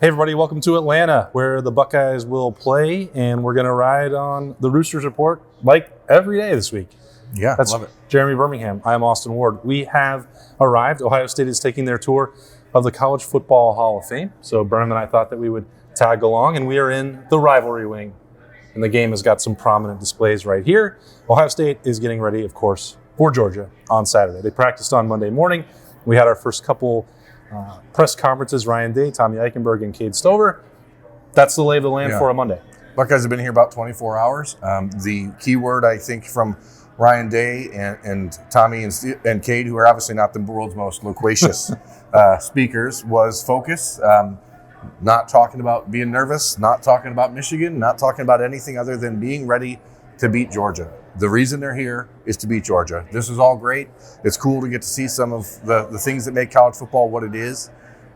Hey everybody, welcome to Atlanta, where the Buckeyes will play, and we're going to ride on the Roosters Report like every day this week. Yeah, That's love it. Jeremy Birmingham. I'm Austin Ward. We have arrived. Ohio State is taking their tour of the College Football Hall of Fame. So Birmingham and I thought that we would tag along, and we are in the rivalry wing. And the game has got some prominent displays right here. Ohio State is getting ready, of course, for Georgia on Saturday. They practiced on Monday morning. We had our first couple press conferences, Ryan Day, Tommy Eichenberg, and Cade Stover. That's the lay of the land for a Monday. Buckeyes have been here about 24 hours. The key word, I think, from Ryan Day and Tommy and Cade, who are obviously not the world's most loquacious speakers, was focus. Not talking about being nervous, not talking about Michigan, not talking about anything other than being ready to beat Georgia. The reason they're here is to beat Georgia. This is all great. It's cool to get to see some of the things that make college football what it is.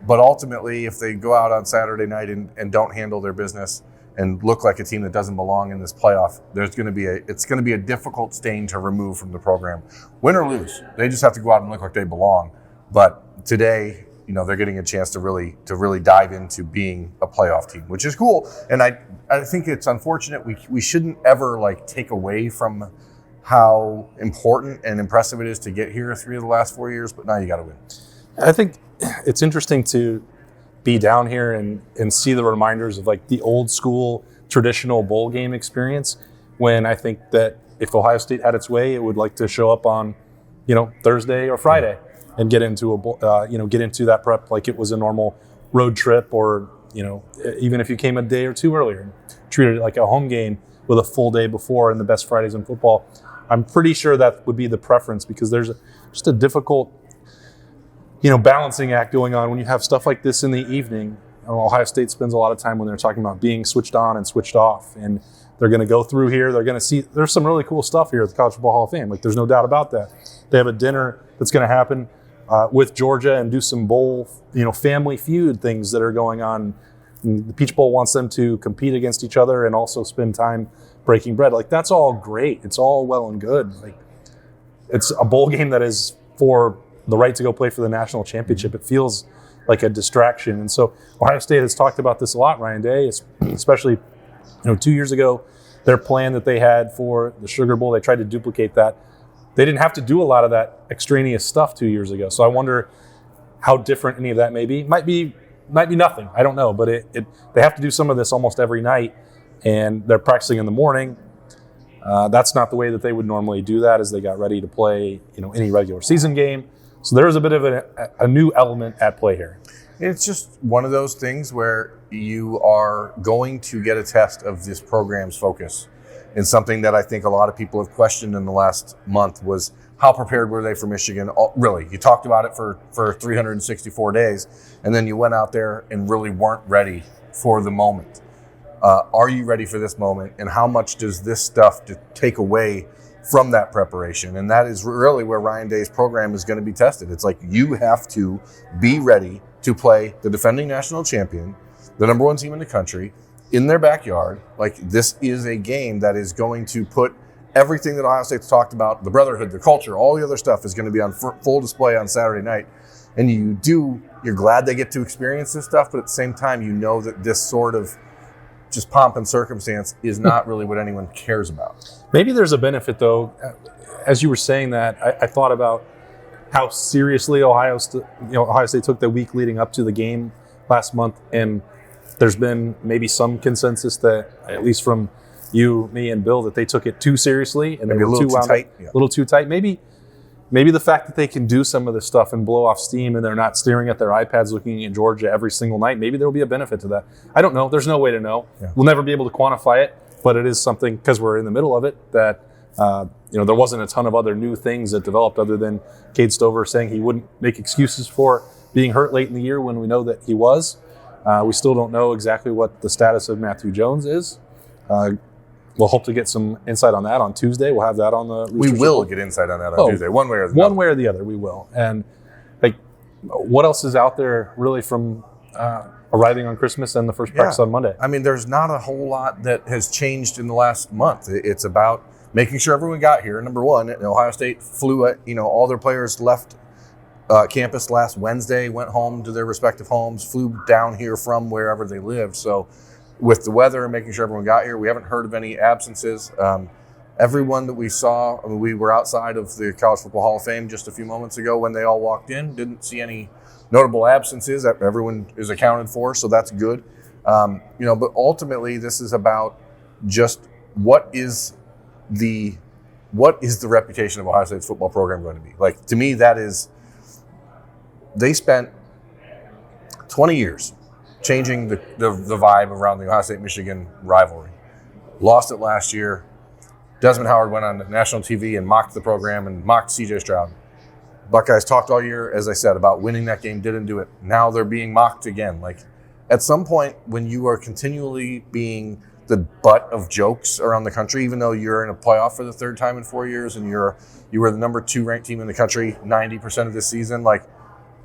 But ultimately, if they go out on Saturday night and don't handle their business and look like a team that doesn't belong in this playoff, it's going to be a difficult stain to remove from the program. Win or lose, they just have to go out and look like they belong. But today, they're getting a chance to really dive into being a playoff team, which is cool. And I think it's unfortunate. We shouldn't ever take away from how important and impressive it is to get here 3 of the last 4 years, but now you got to win. I think it's interesting to be down here and see the reminders of the old school traditional bowl game experience, when I think that if Ohio State had its way, it would like to show up on, Thursday or Friday and get into that prep like it was a normal road trip, or, even if you came a day or two earlier and treated it like a home game with a full day before and the best Fridays in football. I'm pretty sure that would be the preference, because there's just a difficult balancing act going on when you have stuff like this in the evening. Ohio State spends a lot of time when they're talking about being switched on and switched off, and they're going to go through here. They're going to see there's some really cool stuff here at the College Football Hall of Fame. There's no doubt about that. They have a dinner that's going to happen with Georgia and do some bowl, family feud things that are going on. And the Peach Bowl wants them to compete against each other and also spend time breaking bread. That's all great. It's all well and good. It's a bowl game that is for the right to go play for the national championship. It feels like a distraction. And so Ohio State has talked about this a lot, Ryan Day, especially 2 years ago, their plan that they had for the Sugar Bowl, they tried to duplicate that. They didn't have to do a lot of that extraneous stuff 2 years ago. So I wonder how different any of that may be. Might be nothing. I don't know. But they have to do some of this almost every night, and they're practicing in the morning. That's not the way that they would normally do that, as they got ready to play any regular season game. So there is a bit of a new element at play here. It's just one of those things where you are going to get a test of this program's focus. And something that I think a lot of people have questioned in the last month was, how prepared were they for Michigan? Really, you talked about it for 364 days, and then you went out there and really weren't ready for the moment. Are you ready for this moment? And how much does this stuff take away from that preparation? And that is really where Ryan Day's program is going to be tested. It's you have to be ready to play the defending national champion, the number one team in the country, in their backyard. This is a game that is going to put everything that Ohio State's talked about, the brotherhood, the culture, all the other stuff is going to be on full display on Saturday night. And you're glad they get to experience this stuff, but at the same time, that this sort of just pomp and circumstance is not really what anyone cares about. Maybe there's a benefit, though. As you were saying that, I thought about how seriously Ohio State took the week leading up to the game last month, and there's been maybe some consensus that, at least from you, me, and Bill, that they took it too seriously and maybe they were too tight. Yeah. A little too tight. Maybe the fact that they can do some of this stuff and blow off steam, and they're not staring at their iPads looking at Georgia every single night, maybe there will be a benefit to that. I don't know. There's no way to know. Yeah. We'll never be able to quantify it, but it is something, because we're in the middle of it, that there wasn't a ton of other new things that developed other than Cade Stover saying he wouldn't make excuses for being hurt late in the year when we know that he was. We still don't know exactly what the status of Matthew Jones is. We'll hope to get some insight on that on Tuesday. We'll have that on the Roosters We will Report. get insight on that on Tuesday, one way or the other. One way or the other, we will. And what else is out there really from arriving on Christmas and the first practice on Monday? I mean, there's not a whole lot that has changed in the last month. It's about making sure everyone got here. Number one, Ohio State flew, all their players left campus last Wednesday, went home to their respective homes, flew down here from wherever they lived. So with the weather and making sure everyone got here, we haven't heard of any absences. Everyone that we saw, I mean, we were outside of the College Football Hall of Fame just a few moments ago when they all walked in. Didn't see any notable absences. Everyone is accounted for, so that's good. But ultimately, this is about just what is the reputation of Ohio State's football program going to be? Like, to me, that is, they spent 20 years changing the vibe around the Ohio State-Michigan rivalry. Lost it last year. Desmond Howard went on national TV and mocked the program and mocked C.J. Stroud. Buckeyes talked all year, as I said, about winning that game, didn't do it. Now they're being mocked again. Like, at some point, when you are continually being the butt of jokes around the country, even though you're in a playoff for the third time in 4 years and you were the number 2 ranked team in the country 90% of this season, like,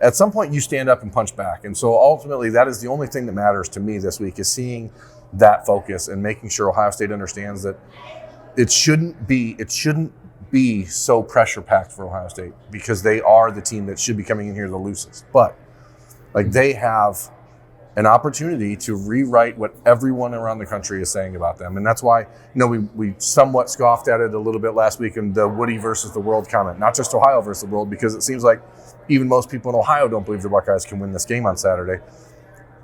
at some point you stand up and punch back. And so ultimately, that is the only thing that matters to me this week, is seeing that focus and making sure Ohio State understands that it shouldn't be so pressure packed for Ohio State, because they are the team that should be coming in here the loosest. But like, they have an opportunity to rewrite what everyone around the country is saying about them. And that's why, we somewhat scoffed at it a little bit last week in the Woody versus the world comment, not just Ohio versus the world, because it seems like even most people in Ohio don't believe the Buckeyes can win this game on Saturday.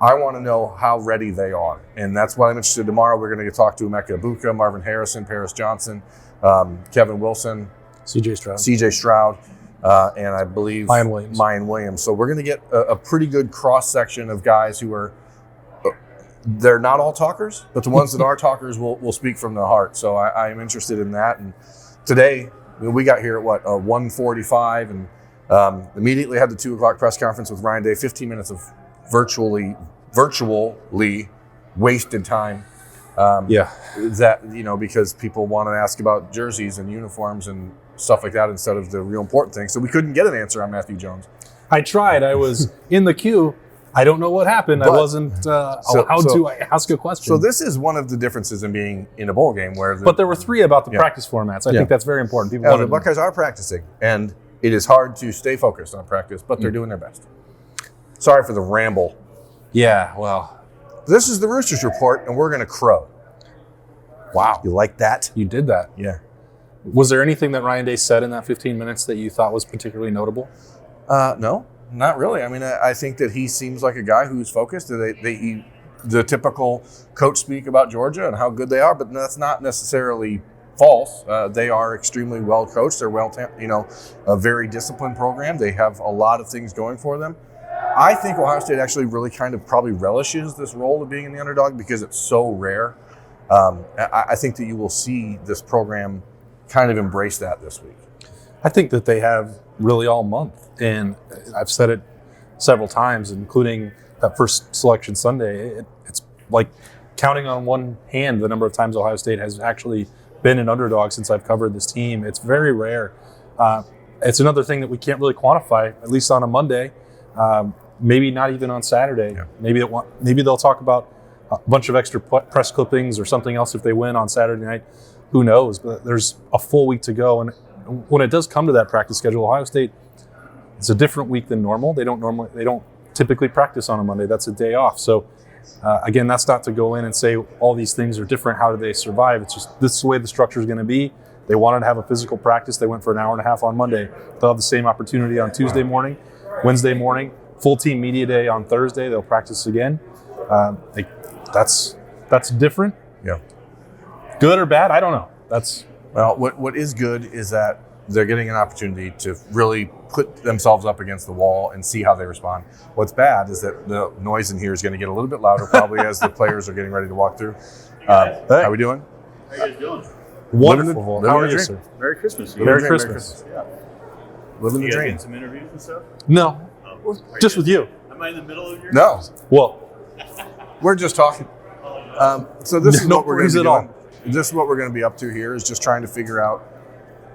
I want to know how ready they are. And that's why I'm interested. Tomorrow we're going to talk to Emeka Ibuka, Marvin Harrison, Paris Johnson, Kevin Wilson, CJ Stroud, and I believe Mayan Williams. So we're going to get a pretty good cross-section of guys who are, they're not all talkers, but the ones that are talkers will speak from the heart. So I'm interested in that. And today, we got here at 1:45, and immediately had the 2 o'clock press conference with Ryan Day, 15 minutes of virtually wasted time. Because people want to ask about jerseys and uniforms and stuff like that instead of the real important things. So we couldn't get an answer on Matthew Jones. I tried. I was in the queue. I don't know what happened. I wasn't allowed to ask a question. So this is one of the differences in being in a bowl game. But there were 3 about the practice formats. I think that's very important. The Buckeyes are practicing, and it is hard to stay focused on practice, but they're doing their best. Sorry for the ramble. Yeah, well. This is the Roosters Report, and we're going to crow. Wow. You like that? You did that. Yeah. Was there anything that Ryan Day said in that 15 minutes that you thought was particularly notable? No, not really. I mean, I think that he seems like a guy who's focused. The typical coach speak about Georgia and how good they are, but that's not necessarily false. They are extremely well coached. They're a very disciplined program. They have a lot of things going for them. I think Ohio State actually really kind of probably relishes this role of being in the underdog because it's so rare. I think that you will see this program kind of embrace that this week. I think that they have really all month. And I've said it several times, including that first selection Sunday. It's like counting on one hand the number of times Ohio State has actually been an underdog since I've covered this team. It's very rare. It's another thing that we can't really quantify, at least on a Monday. Maybe not even on Saturday. Yeah. Maybe they'll talk about a bunch of extra press clippings or something else if they win on Saturday night. Who knows? But there's a full week to go. And when it does come to that practice schedule, Ohio State, it's a different week than normal. They don't typically practice on a Monday. That's a day off. So again, that's not to go in and say all these things are different. How do they survive? It's just this is the way the structure is going to be. They wanted to have a physical practice. They went for an hour and a half on Monday. They'll have the same opportunity on Tuesday morning, Wednesday morning, full team media day on Thursday. They'll practice again. That's different. Yeah. Good or bad? I don't know. What is good is that they're getting an opportunity to really put themselves up against the wall and see how they respond. What's bad is that the noise in here is going to get a little bit louder probably as the players are getting ready to walk through. How are we doing? How are you guys doing? Wonderful. How are you, sir? Merry Christmas. Merry Christmas. Yeah. Living the You guys dream. getting some interviews and stuff? No, just with you. Am I in the middle of your? No, Well, we're just talking. So this is No what we're going to be worries at doing. This is what we're going to be up to here, is just trying to figure out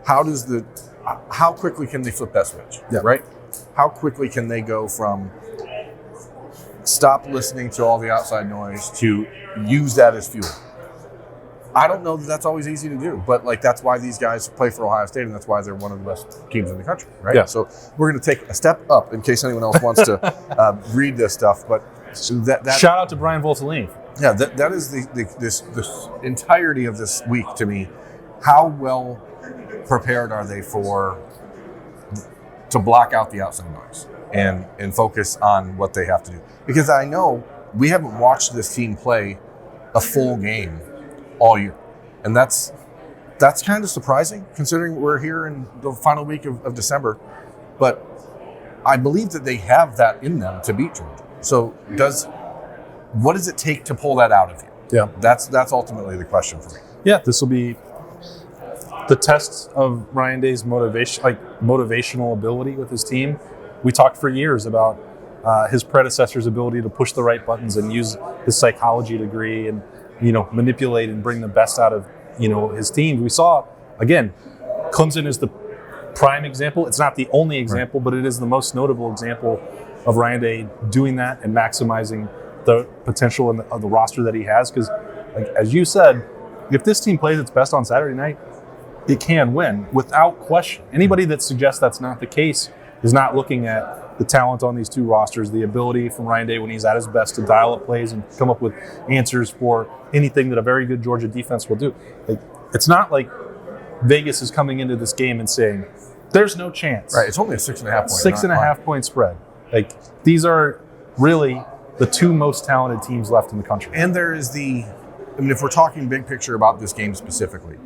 how quickly can they flip that switch, right? How quickly can they go from stop listening to all the outside noise to use that as fuel? I don't know that that's always easy to do, but like that's why these guys play for Ohio State, and that's why they're one of the best teams in the country, right? Yeah. So we're going to take a step up in case anyone else wants to read this stuff. But that Shout out to Brian Voltolini. yeah, that is this entirety of this week to me. How well prepared are they to block out the outside noise and focus on what they have to do? Because I know we haven't watched this team play a full game all year, and that's kind of surprising considering we're here in the final week of December. But I believe that they have that in them to beat Georgia. So what does it take to pull that out of you? Yeah. That's ultimately the question for me. Yeah, this will be the test of Ryan Day's motivational ability with his team. We talked for years about his predecessor's ability to push the right buttons and use his psychology degree and manipulate and bring the best out of his team. We saw again, Clemson is the prime example. It's not the only example, but it is the most notable example of Ryan Day doing that and maximizing the potential of the roster that he has. Because, as you said, if this team plays its best on Saturday night, it can win without question. Anybody that suggests that's not the case is not looking at the talent on these two rosters, the ability from Ryan Day when he's at his best to dial up plays and come up with answers for anything that a very good Georgia defense will do. It's not like Vegas is coming into this game and saying, there's no chance. Right, it's only a 6.5 point. 6.5 point spread. These are really the two most talented teams left in the country. And there is if we're talking big picture about this game specifically,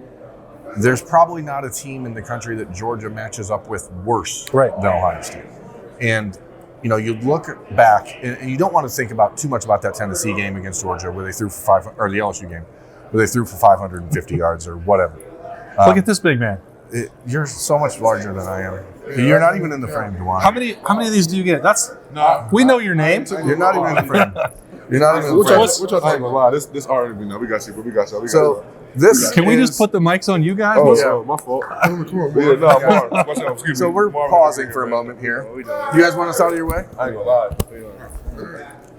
there's probably not a team in the country that Georgia matches up with worse than Ohio State. And, you look back, and you don't want to think too much about that Tennessee game against Georgia where they threw for or the LSU game, where they threw for 550 yards or whatever. Look at this big man. You're so much larger than I am. You're not even in the frame, Dewan. How many of these do you get? We know your name. You're not even in the frame. You're not even in the frame. Which I ain't gonna lie, this already we know. We got you. So this Can we just put the mics on you guys? Oh, yeah, my fault. Come on, man. No, Marv. Excuse me. So we're Marv, pausing for a moment here. You guys want us out of your way? I ain't gonna lie.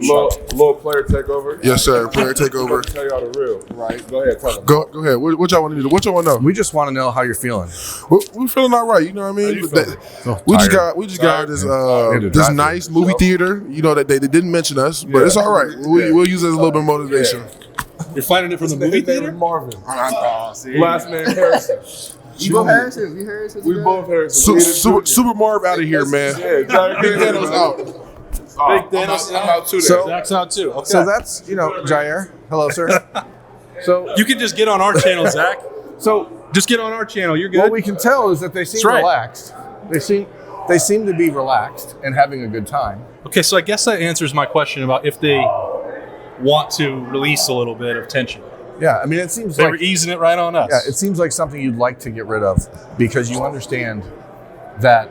Little player takeover. Yes, sir. Player takeover. Tell y'all the real. Right. Go ahead. Tell them. Go ahead. What y'all want to do? What y'all want to know? We just want to know how you're feeling. We're feeling all right. You know what I mean? We just got this nice movie theater. That they didn't mention us, but it's all right. We'll use it as a little bit of motivation. You're finding it from the movie theater? Marvin. Last name Harrison. You both Harrison? You Harrison? We both Harrison. Super Marv out of here, man. Yeah, exactly. Big Thanos out. Big Thanos out too. Zach's out too. Okay. So that's, Jair. Hello, sir. So You can just get on our channel, Zach. Just get on our channel. You're good. what we can tell is that they seem That's right. relaxed. They seem to be relaxed and having a good time. Okay, so I guess that answers my question about if they want to release a little bit of tension. Yeah, I mean, it seems They were like easing it right on us. it seems like something you'd like to get rid of because you understand that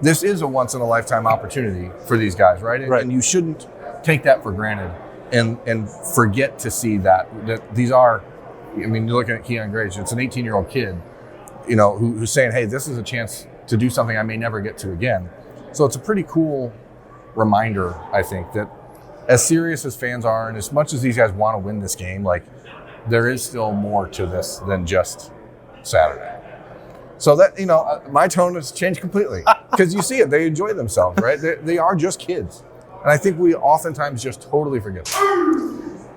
this is a once-in-a-lifetime opportunity for these guys, right? And you shouldn't take that for granted and forget to see that these are, you're looking at Keon Graves, it's an 18-year-old kid, who's saying, hey, this is a chance to do something I may never get to again. So it's a pretty cool reminder, I think, that as serious as fans are and as much as these guys want to win this game, there is still more to this than just Saturday. So that, my tone has changed completely because you see it. They enjoy themselves, right? They are just kids. And I think we oftentimes just totally forget that.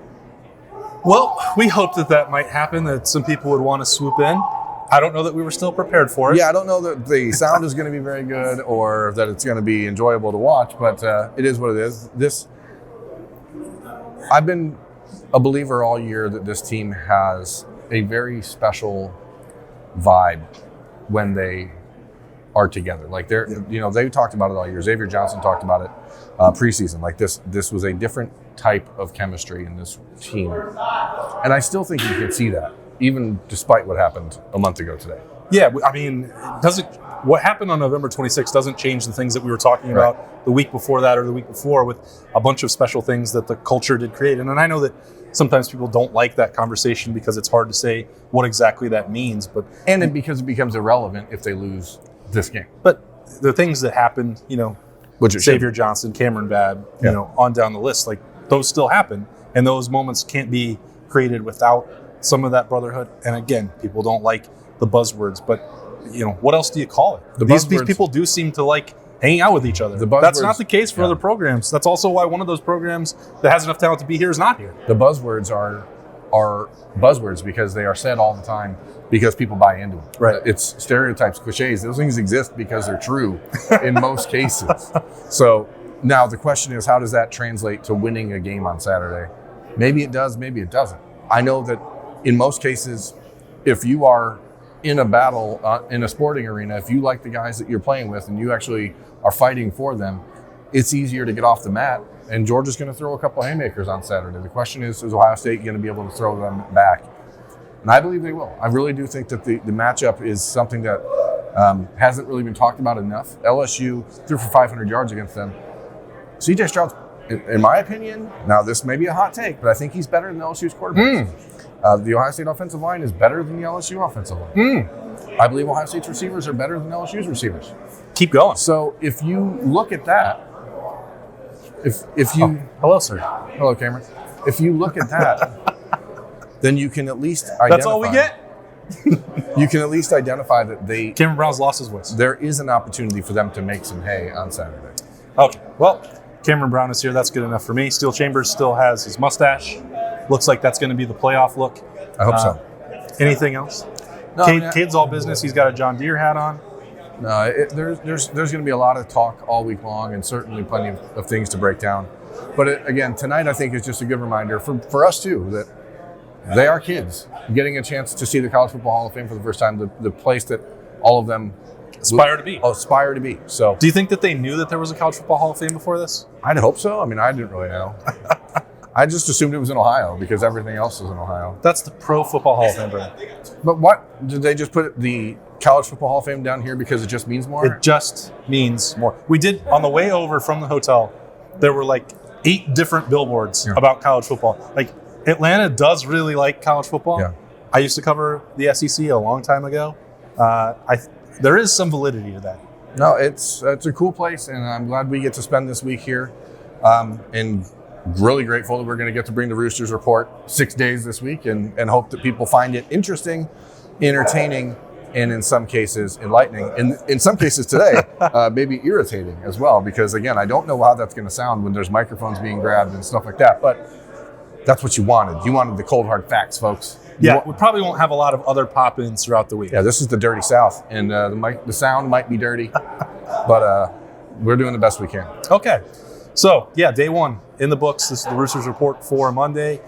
Well, we hoped that might happen, that some people would want to swoop in. I don't know that we were still prepared for it. Yeah, I don't know that the sound is going to be very good or that it's going to be enjoyable to watch, but it is what it is. I've been a believer all year that this team has a very special vibe when they are together. They've talked about it all year. Xavier Johnson talked about it preseason. This was a different type of chemistry in this team. And I still think you can see that, even despite what happened a month ago today. Yeah, what happened on November 26th doesn't change the things that we were talking about the week before that or the week before with a bunch of special things that the culture did create. And I know that sometimes people don't like that conversation because it's hard to say what exactly that means. Because it becomes irrelevant if they lose this game. But the things that happened, Xavier Johnson, Cameron Babb, on down the list, those still happen. And those moments can't be created without some of that brotherhood. And again, people don't like the buzzwords, but what else do you call it? These people do seem to like hanging out with each other. That's not the case for other programs. That's also why one of those programs that has enough talent to be here is not here. The buzzwords are buzzwords because they are said all the time because people buy into them. Right. It's stereotypes, cliches. Those things exist because they're true in most cases. So now the question is, how does that translate to winning a game on Saturday? Maybe it does, maybe it doesn't. I know that in most cases, if you are in a battle in a sporting arena, if you like the guys that you're playing with and you actually are fighting for them, it's easier to get off the mat. And Georgia's going to throw a couple of haymakers on Saturday. The question is Ohio State going to be able to throw them back? And I believe they will. I really do think that the matchup is something that hasn't really been talked about enough. LSU threw for 500 yards against them. C.J. Stroud's, in my opinion, now this may be a hot take, but I think he's better than LSU's quarterback. The Ohio State offensive line is better than the LSU offensive line. I believe Ohio State's receivers are better than LSU's receivers. Keep going. So if you look at that, if you hello, sir. Hello, Cameron. If you look at that, then you can at least identify. That's all we get. You can at least identify that Cameron Brown's lost his voice. There is an opportunity for them to make some hay on Saturday. Okay. Well, Cameron Brown is here. That's good enough for me. Steel Chambers still has his mustache. Looks like that's going to be the playoff look. I hope so. Anything else? No, Cade's all business. He's got a John Deere hat on. No, there's going to be a lot of talk all week long, and certainly plenty of things to break down. But again, tonight I think is just a good reminder for us too that they are kids getting a chance to see the College Football Hall of Fame for the first time, the place that all of them aspire to be. So, do you think that they knew that there was a College Football Hall of Fame before this? I'd hope so. I mean, I didn't really know. I just assumed it was in Ohio because everything else is in Ohio. That's the Pro Football Hall of Fame, Brian. But what? Did they just put the College Football Hall of Fame down here because it just means more? It just means more. We did, on the way over from the hotel, there were like 8 different billboards about college football. Like, Atlanta does really like college football. Yeah. I used to cover the SEC a long time ago. There is some validity to that. No, it's a cool place, and I'm glad we get to spend this week here. And really grateful that we're going to get to bring the Roosters Report 6 days this week and hope that people find it interesting, entertaining, and in some cases enlightening. In some cases today, maybe irritating as well, because again, I don't know how that's going to sound when there's microphones being grabbed and stuff like that, but that's what you wanted. You wanted the cold hard facts, folks. Yeah, we probably won't have a lot of other pop-ins throughout the week. Yeah, this is the dirty South, and the sound might be dirty, but we're doing the best we can. Okay. So, yeah, day 1 in the books. This is the Roosters Report for Monday.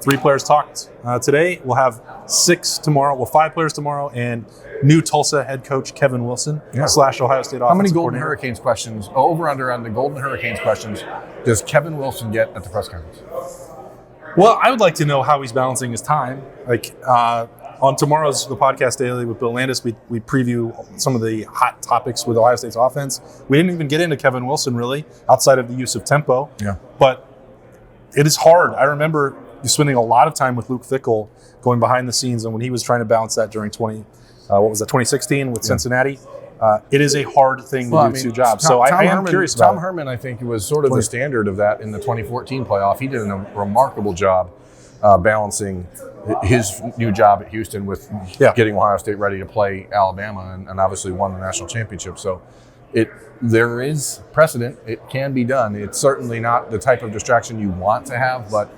3 players talked today. We'll have 6 tomorrow. Well, 5 players tomorrow, and new Tulsa head coach Kevin Wilson / Ohio State offensive How many Golden coordinator. Hurricanes questions, over under on the Golden Hurricanes questions, does Kevin Wilson get at the press conference? Well, I would like to know how he's balancing his time. Like on tomorrow's The Podcast Daily with Bill Landis, we preview some of the hot topics with Ohio State's offense. We didn't even get into Kevin Wilson, really, outside of the use of tempo. Yeah. But it is hard. I remember spending a lot of time with Luke Fickell going behind the scenes, and when he was trying to balance that during 2016 with Cincinnati. It is a hard thing to do 2 jobs. So I am curious about Tom Herman, I think, was sort of the standard of that in the 2014 playoff. He did a remarkable job balancing his new job at Houston with getting Ohio State ready to play Alabama and obviously won the national championship. So there is precedent. It can be done. It's certainly not the type of distraction you want to have, but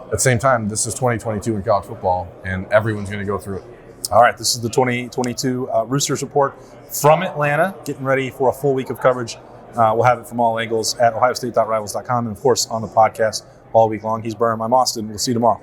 at the same time, this is 2022 in college football, and everyone's going to go through it. All right, this is the 2022 Roosters Report from Atlanta, getting ready for a full week of coverage. We'll have it from all angles at ohiostate.rivals.com and, of course, on the podcast all week long. He's Burham. I'm Austin. We'll see you tomorrow.